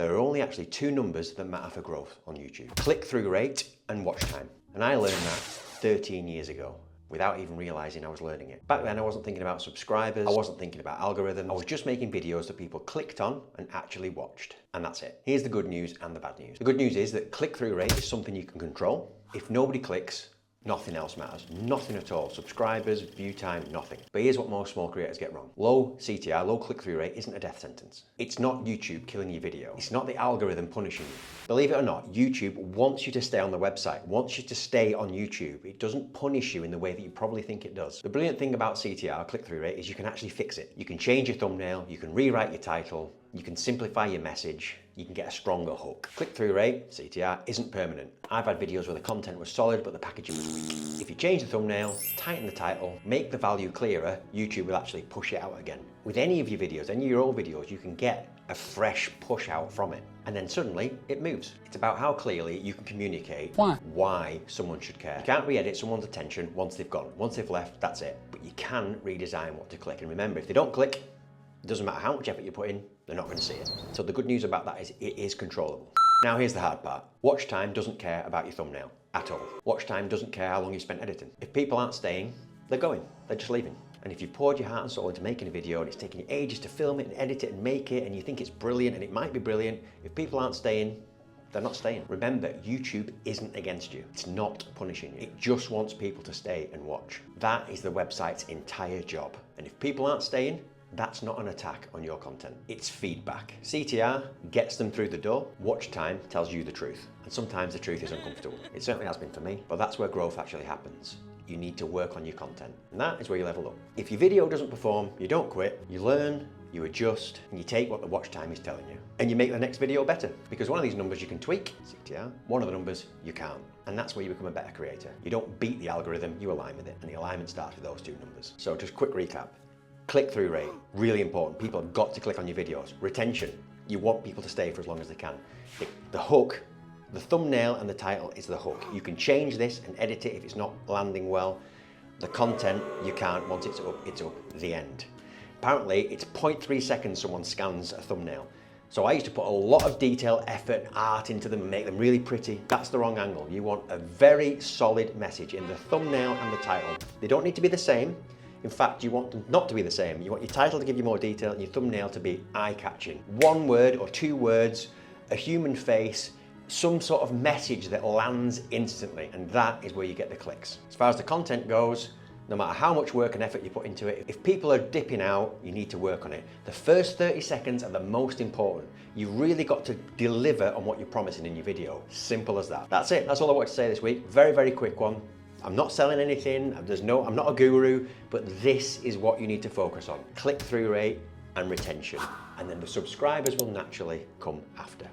there are only actually two numbers that matter for growth on YouTube: click-through rate and watch time. And I learned that 13 years ago without even realizing I was learning it. Back then I wasn't thinking about subscribers, I wasn't thinking about algorithms, I was just making videos that people clicked on and actually watched. And that's it. Here's the good news and the bad news. The good news is that click-through rate is something you can control. If nobody clicks, nothing else matters. Nothing at all. Subscribers, view time, nothing. But here's what most small creators get wrong. Low CTR, low click-through rate isn't a death sentence. It's not YouTube killing your video. It's not the algorithm punishing you. Believe it or not, YouTube wants you to stay on the website, wants you to stay on YouTube. It doesn't punish you in the way that you probably think it does. The brilliant thing about CTR, click-through rate, is you can actually fix it. You can change your thumbnail, you can rewrite your title, you can simplify your message, you can get a stronger hook. Click-through rate, CTR, isn't permanent. I've had videos where the content was solid, but the packaging was weak. If you change the thumbnail, tighten the title, make the value clearer, YouTube will actually push it out again. With any of your videos, any of your old videos, you can get a fresh push out from it. And then suddenly it moves. It's about how clearly you can communicate why someone should care. You can't re-edit someone's attention once they've gone. Once they've left, that's it. But you can redesign what to click. And remember, if they don't click, it doesn't matter how much effort you put in, they're not going to see it. So the good news about that is it is controllable. Now here's the hard part. Watch time doesn't care about your thumbnail at all. Watch time doesn't care how long you spent editing. If people aren't staying, they're going. They're just leaving. And if you've poured your heart and soul into making a video and it's taken you ages to film it and edit it and make it and you think it's brilliant and it might be brilliant, if people aren't staying, they're not staying. Remember, YouTube isn't against you. It's not punishing you. It just wants people to stay and watch. That is the website's entire job. And if people aren't staying, that's not an attack on your content. It's feedback. CTR gets them through the door. Watch time tells you the truth. And sometimes the truth is uncomfortable. It certainly has been for me, but that's where growth actually happens. You need to work on your content. And that is where you level up. If your video doesn't perform, you don't quit, you learn, you adjust, and you take what the watch time is telling you. And you make the next video better. Because one of these numbers you can tweak, CTR, one of the numbers you can't. And that's where you become a better creator. You don't beat the algorithm, you align with it. And the alignment starts with those two numbers. So just quick recap. Click-through rate, really important. People have got to click on your videos. Retention, you want people to stay for as long as they can. The hook, the thumbnail and the title is the hook. You can change this and edit it if it's not landing well. The content, you can't. Once it's up, the end. Apparently, it's 0.3 seconds someone scans a thumbnail. So I used to put a lot of detail, effort, art into them and make them really pretty. That's the wrong angle. You want a very solid message in the thumbnail and the title. They don't need to be the same. In fact, you want them not to be the same. You want your title to give you more detail and your thumbnail to be eye-catching. One word or two words, a human face, some sort of message that lands instantly, and that is where you get the clicks. As far as the content goes, no matter how much work and effort you put into it, if people are dipping out, you need to work on it. The first 30 seconds are the most important. You really got to deliver on what you're promising in your video. Simple as that. That's it. That's all I wanted to say this week. Very, very quick one. I'm not selling anything, I'm not a guru, but this is what you need to focus on. Click-through rate and retention. And then the subscribers will naturally come after.